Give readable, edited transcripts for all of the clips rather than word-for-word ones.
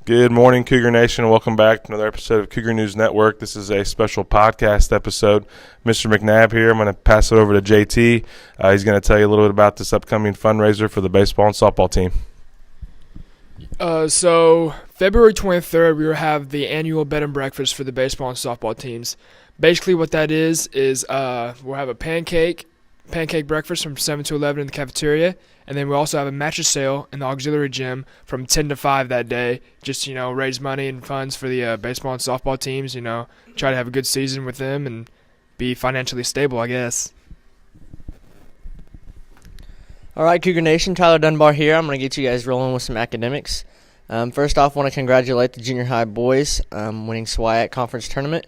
Good morning, Cougar Nation. Welcome back to another episode of Cougar News Network. This is a special podcast episode. Mr. McNabb here. I'm going to pass it over to JT. He's going to tell you a little bit about this upcoming fundraiser for the baseball and softball team. So February 23rd, we will have the annual bed and breakfast for the baseball and softball teams. Basically what that is we'll have a pancake breakfast from 7 to 11 in the cafeteria, and then we'll also have a mattress sale in the auxiliary gym from 10 to 5 that day. Just, raise money and funds for the baseball and softball teams, try to have a good season with them and be financially stable, I guess. All right, Cougar Nation, Tyler Dunbar here. I'm going to get you guys rolling with some academics. First off, I want to congratulate the junior high boys winning SWIAC conference tournament.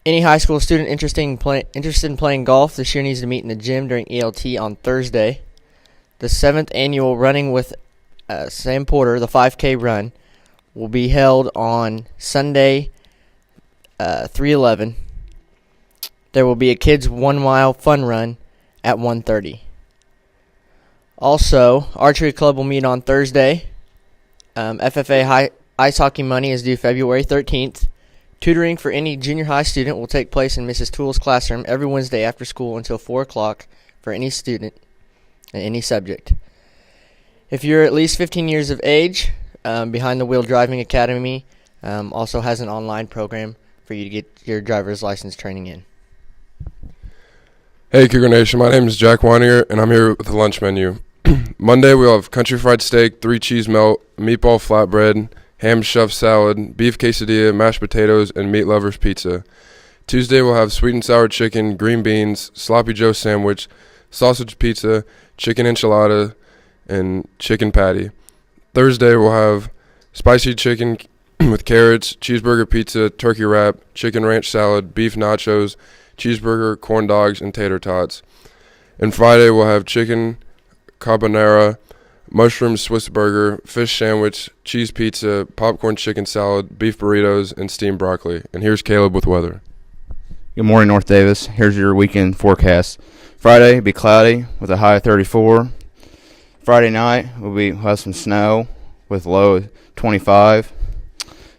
Any high school student interested in playing golf this year needs to meet in the gym during ELT on Thursday. The 7th annual Running with Sam Porter, the 5K run, will be held on Sunday, 3/11. There will be a kids 1 mile fun run at 1:30. Also, Archery Club will meet on Thursday. FFA ice hockey money is due February 13th. Tutoring for any junior high student will take place in Mrs. Toole's classroom every Wednesday after school until 4 o'clock for any student in any subject. If you're at least 15 years of age, Behind the Wheel Driving Academy also has an online program for you to get your driver's license training in. Hey Cougar Nation, my name is Jack Weiniger, and I'm here with the lunch menu. Monday we'll have country fried steak, 3 cheese melt, meatball flatbread, ham shoved salad, beef quesadilla, mashed potatoes, and meat lovers pizza. Tuesday we'll have sweet and sour chicken, green beans, sloppy joe sandwich, sausage pizza, chicken enchilada, and chicken patty. Thursday we'll have spicy chicken with carrots, cheeseburger pizza, turkey wrap, chicken ranch salad, beef nachos, cheeseburger, corn dogs, and tater tots. And Friday we'll have chicken carbonara, mushroom Swiss burger, fish sandwich, cheese pizza, popcorn chicken salad, beef burritos, and steamed broccoli. And here's Caleb with weather. Good morning, North Davis. Here's your weekend forecast. Friday will be cloudy with a high of 34. Friday night we'll have some snow with a low of 25.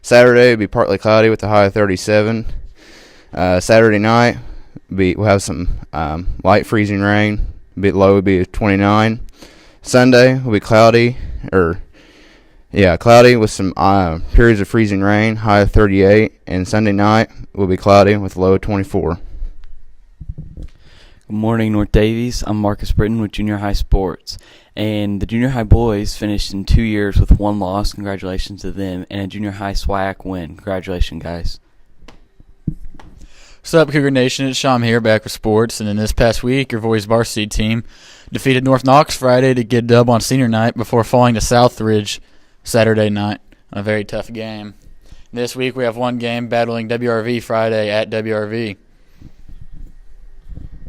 Saturday will be partly cloudy with a high of 37. Saturday night we'll have some light freezing rain. Low would be 29. Sunday will be cloudy with some periods of freezing rain, high of 38, and Sunday night will be cloudy with a low of 24. Good morning, North Davies. I'm Marcus Britton with Junior High Sports, and the Junior High boys finished in 2 years with 1 loss. Congratulations to them, and a Junior High SWIAC win. Congratulations, guys. What's up, Cougar Nation? It's Sham here, back with sports. And in this past week, your boys' varsity team defeated North Knox Friday to get a dub on senior night before falling to Southridge Saturday night. A very tough game. This week, we have one game battling WRV Friday at WRV.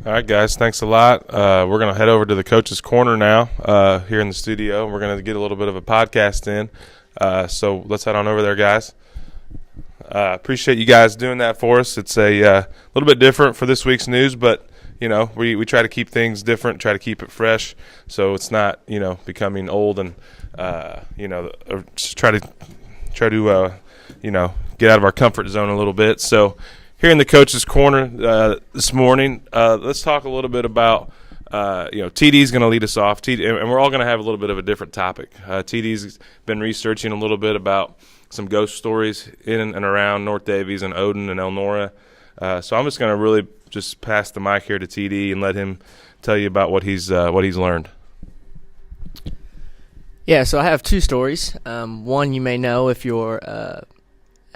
All right, guys, thanks a lot. We're going to head over to the Coach's Corner now here in the studio. We're going to get a little bit of a podcast in. So let's head on over there, guys. Appreciate you guys doing that for us. It's a little bit different for this week's news, but we try to keep things different, try to keep it fresh, so it's not becoming old and just try to get out of our comfort zone a little bit. So here in the Coach's Corner this morning, let's talk a little bit about TD's going to lead us off, and we're all going to have a little bit of a different topic. TD's been researching a little bit about some ghost stories in and around North Davies and Odin and Elnora. So I'm just going to really just pass the mic here to TD and let him tell you about what he's learned. Yeah, so I have 2 stories. One you may know if you're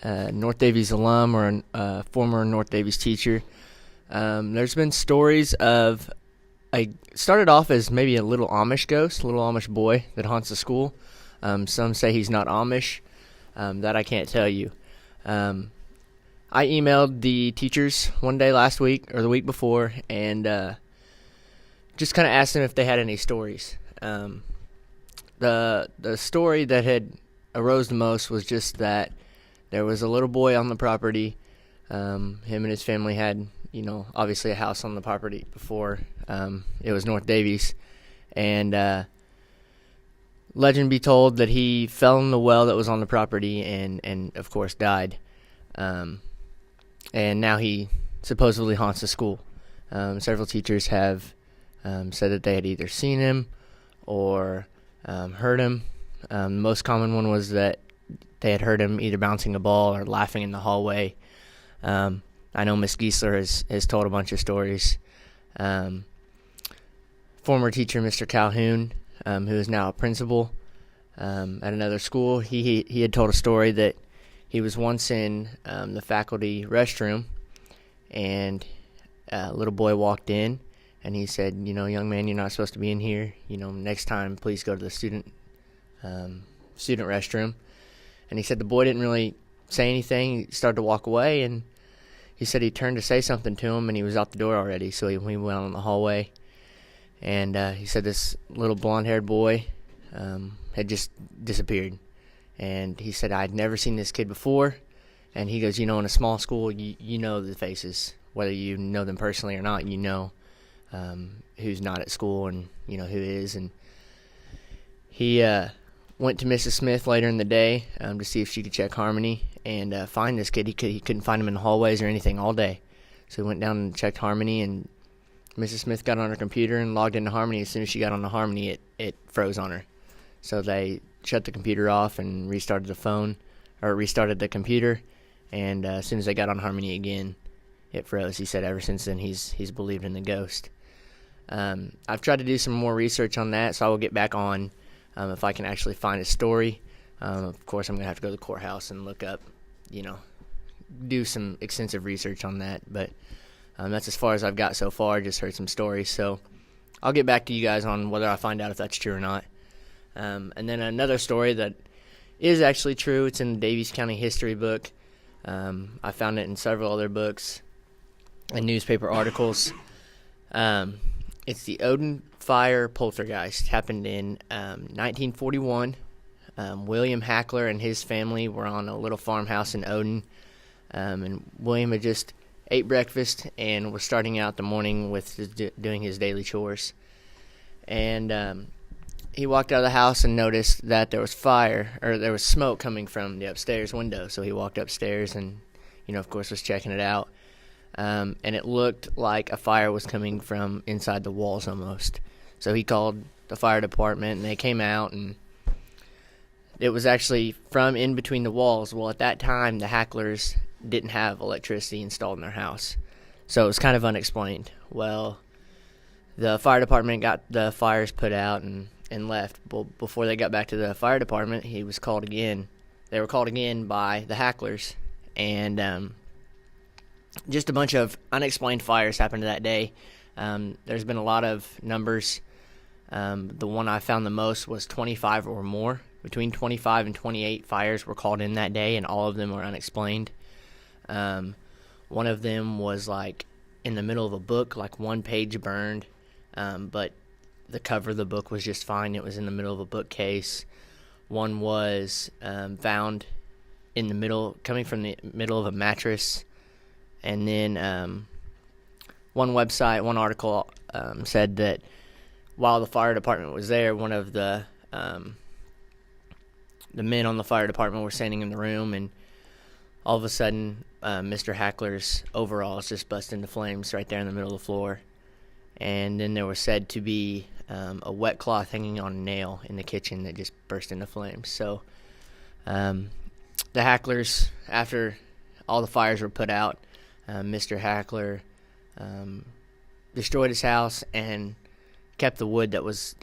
a North Davies alum or a former North Davies teacher. There's been stories of started off as maybe a little Amish ghost, a little Amish boy that haunts the school. Some say he's not Amish. That I can't tell you. I emailed the teachers one day last week or the week before and just kind of asked them if they had any stories. The story that had arose the most was just that there was a little boy on the property. Him and his family had, obviously a house on the property before it was North Davies. And legend be told that he fell in the well that was on the property and of course died. And now he supposedly haunts the school. Several teachers have said that they had either seen him or heard him. The most common one was that they had heard him either bouncing a ball or laughing in the hallway. I know Miss Giesler has told a bunch of stories. Former teacher Mr. Calhoun, who is now a principal at another school, he had told a story that he was once in the faculty restroom, and a little boy walked in, and he said, young man, you're not supposed to be in here. Next time, please go to the student restroom. And he said the boy didn't really say anything. He started to walk away, and he said he turned to say something to him, and he was out the door already. So he went out in the hallway, and he said this little blonde-haired boy had just disappeared. And he said, I'd never seen this kid before. And he goes, in a small school, you know the faces. Whether you know them personally or not, who's not at school and, who is. And he went to Mrs. Smith later in the day to see if she could check Harmony and find this kid. He couldn't find him in the hallways or anything all day. So he went down and checked Harmony, and Mrs. Smith got on her computer and logged into Harmony. As soon as she got on the Harmony, it froze on her. So they shut the computer off and restarted the computer. And as soon as they got on Harmony again, it froze. He said ever since then he's believed in the ghost. I've tried to do some more research on that, so I will get back on if I can actually find a story. Of course, I'm going to have to go to the courthouse and look up, do some extensive research on that. But that's as far as I've got so far. Just heard some stories. So I'll get back to you guys on whether I find out if that's true or not. And then another story that is actually true. It's in the Daviess County history book. I found it in several other books and newspaper articles. It's the Odin Fire Poltergeist. Happened in 1941. William Hackler and his family were on a little farmhouse in Odin. And William had just ate breakfast and was starting out the morning with doing his daily chores. And he walked out of the house and noticed that there was smoke coming from the upstairs window. So he walked upstairs and, of course, was checking it out. And it looked like a fire was coming from inside the walls almost. So he called the fire department, and they came out, and it was actually from in between the walls. Well, at that time, the Hacklers didn't have electricity installed in their house. So it was kind of unexplained. Well, the fire department got the fires put out and left. Well, before they got back to the fire department, he was called again. They were called again by the Hacklers, and just a bunch of unexplained fires happened that day. There's been a lot of numbers. The one I found the most was 25 or more. Between 25 and 28 fires were called in that day, and all of them were unexplained. One of them was like in the middle of a book, like one page burned, but the cover of the book was just fine. It was in the middle of a bookcase. One was found in the middle, coming from the middle of a mattress. And then one article said that while the fire department was there, one of the men on the fire department were standing in the room, and all of a sudden, Mr. Hackler's overalls just burst into flames right there in the middle of the floor. And then there was said to be a wet cloth hanging on a nail in the kitchen that just burst into flames. So the Hacklers, after all the fires were put out, Mr. Hackler destroyed his house and kept the wood that was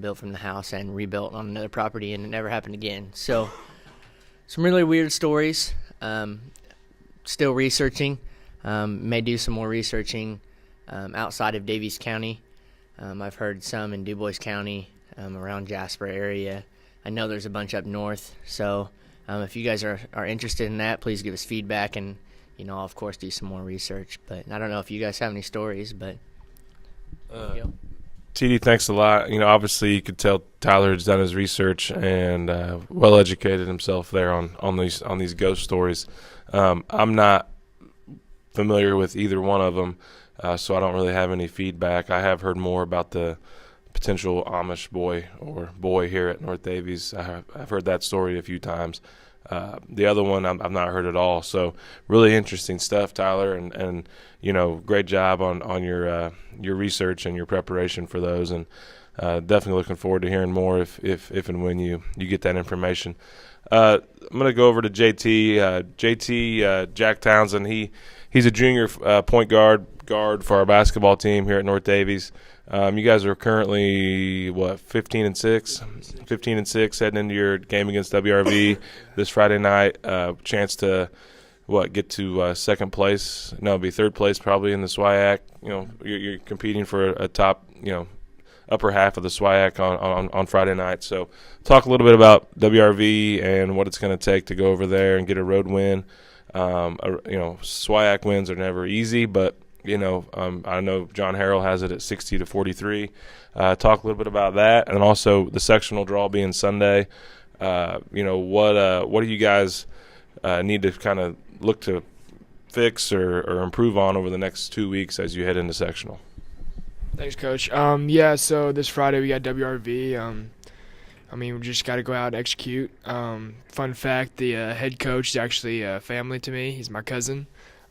built from the house and rebuilt on another property, and it never happened again. So some really weird stories. Still researching. May do some more researching outside of Daviess County. I've heard some in DuBois County, around Jasper area. I know there's a bunch up north. So if you guys are interested in that, please give us feedback, and I'll of course do some more research. But I don't know if you guys have any stories, but TD, thanks a lot. Obviously you could tell Tyler has done his research and well educated himself there on these ghost stories. I'm not familiar with either one of them, so I don't really have any feedback. I have heard more about the potential Amish boy here at North Davies. I've heard that story a few times. The other one I've not heard at all. So really interesting stuff, Tyler, and great job on your research and your preparation for those, and definitely looking forward to hearing more if and when you get that information. I'm going to go over to JT. Jack Townsend. He's a junior point guard for our basketball team here at North Davies. You guys are currently 15-6 heading into your game against WRV this Friday night. Chance to get to second place? No, it'll be third place probably in the SWIAC. You're competing for a top upper half of the SWIAC on Friday night. So talk a little bit about WRV and what it's going to take to go over there and get a road win. SWIAC wins are never easy, but I know John Harrell has it at 60-43. Talk a little bit about that, and also the sectional draw being Sunday. What do you guys need to kind of look to fix or improve on over the next 2 weeks as you head into sectional? Thanks, Coach. So this Friday we got WRV. We just got to go out and execute. Fun fact, the head coach is actually family to me. He's my cousin,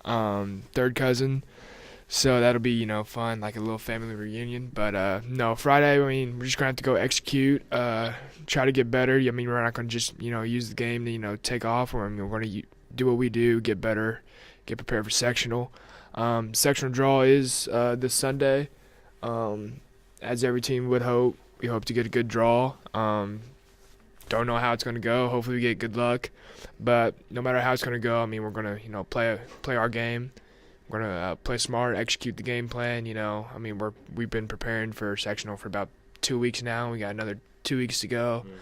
third cousin. So that'll be, fun, like a little family reunion. But, no, Friday, we're just going to have to go execute, try to get better. We're not going to just, use the game to, take off. We're going to do what we do, get better, get prepared for sectional. Sectional draw is this Sunday. As every team would hope, we hope to get a good draw. Don't know how it's going to go. Hopefully we get good luck. But no matter how it's going to go, we're going to, play our game. We're going to play smart, execute the game plan. We've been preparing for sectional for about 2 weeks now. We got another 2 weeks to go. Mm-hmm.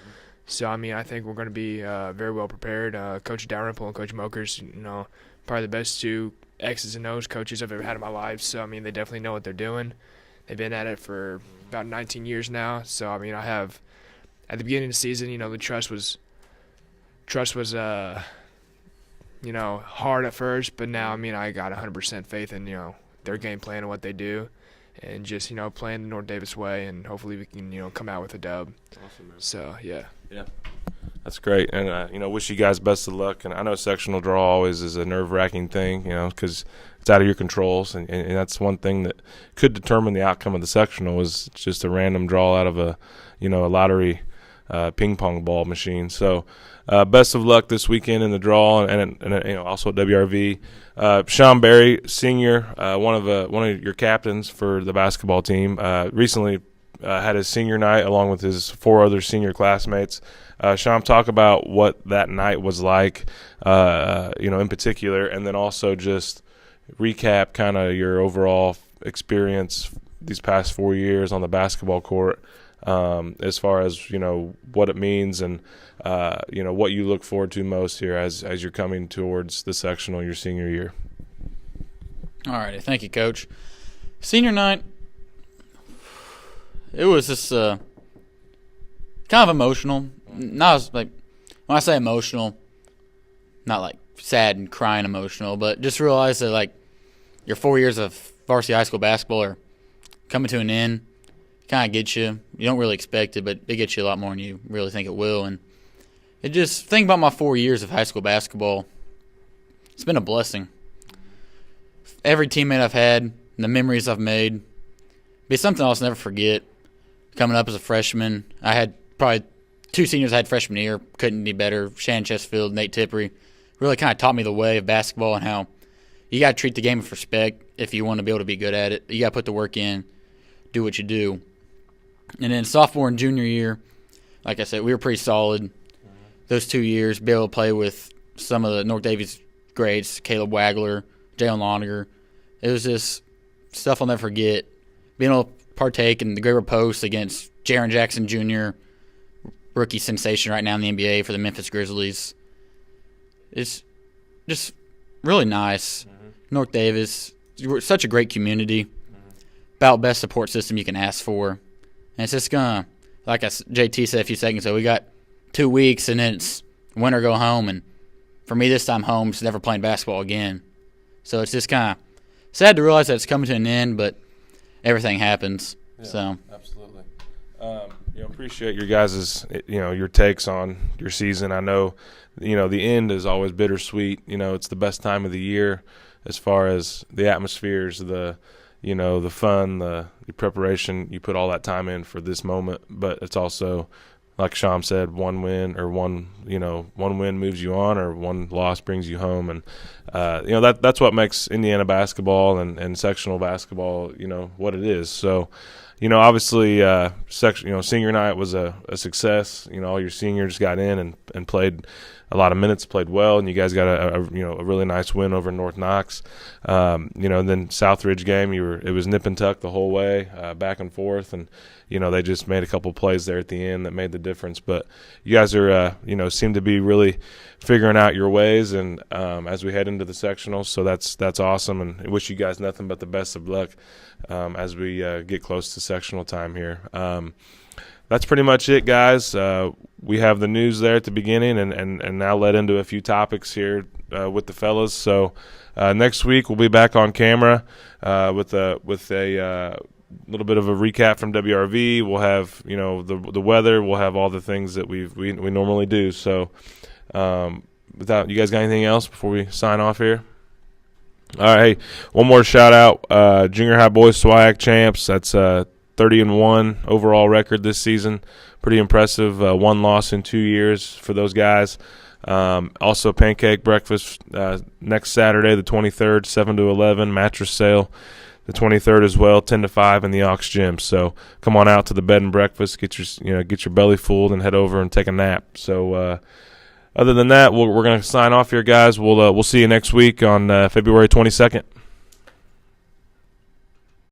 So, I think we're going to be very well prepared. Coach Dalrymple and Coach Mokers, probably the best two X's and O's coaches I've ever had in my life. So, they definitely know what they're doing. They've been at it for about 19 years now. So, I have at the beginning of the season, the trust was hard at first, but now, I got 100% faith in, their game plan and what they do, and just, playing the North Davis way, and hopefully we can, come out with a dub. Awesome, man. So, yeah. Yeah. That's great. And, wish you guys best of luck. And I know sectional draw always is a nerve-wracking thing, because it's out of your controls. And that's one thing that could determine the outcome of the sectional is just a random draw out of a lottery ping pong ball machine. So best of luck this weekend in the draw, and also at WRV. Sean Berry, senior, one of your captains for the basketball team, recently had his senior night along with his 4 other senior classmates. Sean, talk about what that night was like, in particular, and then also just recap kind of your overall experience these past 4 years on the basketball court, as far as what it means and what you look forward to most here as you're coming towards the sectional your senior year. All right, thank you, Coach. Senior night, it was just kind of emotional. Not like when I say emotional, not like sad and crying emotional, but just realize that your 4 years of varsity high school basketball are coming to an end. Kind of gets you. You don't really expect it, but it gets you a lot more than you really think it will. And it just think about my 4 years of high school basketball. It's been a blessing. Every teammate I've had, the memories I've made, be something I'll never forget. Coming up as a freshman, I had probably 2 seniors I had freshman year, couldn't be better. Shannon Chesterfield, Nate Tippery, really kind of taught me the way of basketball and how you got to treat the game with respect if you want to be able to be good at it. You got to put the work in, do what you do. And then sophomore and junior year, like I said, we were pretty solid those 2 years. Be able to play with some of the North Davies greats, Caleb Wagler, Jalen Loniger. It was just stuff I'll never forget. Being able to partake in the Great Post against Jaron Jackson Jr., rookie sensation right now in the NBA for the Memphis Grizzlies. It's just really nice. Mm-hmm. North Davis, such a great community. Mm-hmm. About best support system you can ask for. And it's just going to, like JT said a few seconds ago, we got 2 weeks and then it's win or go home. And for me this time, home is never playing basketball again. So it's just kind of sad to realize that it's coming to an end, but everything happens. Yeah, so absolutely. Appreciate your guys' your takes on your season. I know, the end is always bittersweet. It's the best time of the year as far as the atmospheres, the fun, the preparation. You put all that time in for this moment, but it's also, like Sham said, one win moves you on, or one loss brings you home, and that's what makes Indiana basketball and sectional basketball what it is. So obviously senior night was a success. All your seniors got in and played a lot of minutes, played well, and you guys got a really nice win over North Knox. Then Southridge game, it was nip and tuck the whole way, back and forth, and they just made a couple plays there at the end that made the difference. But you guys are seem to be really figuring out your ways, and as we head into the sectionals, so that's awesome, and I wish you guys nothing but the best of luck as we get close to sectional time here. That's pretty much it, guys. We have the news there at the beginning, and now led into a few topics here with the fellas. So next week we'll be back on camera with a little bit of a recap from WRV. We'll have the weather. We'll have all the things that we normally do. So without, you guys got anything else before we sign off here? All right, hey, one more shout out, junior high boys SWIAC champs. That's 30-1 overall record this season. Pretty impressive. One loss in 2 years for those guys. Also, pancake breakfast next Saturday, the 23rd, 7 to 11. Mattress sale, the 23rd as well, 10 to 5 in the Aux Gym. So come on out to the bed and breakfast. Get your belly full and head over and take a nap. So other than that, we're going to sign off here, guys. We'll see you next week on February 22nd.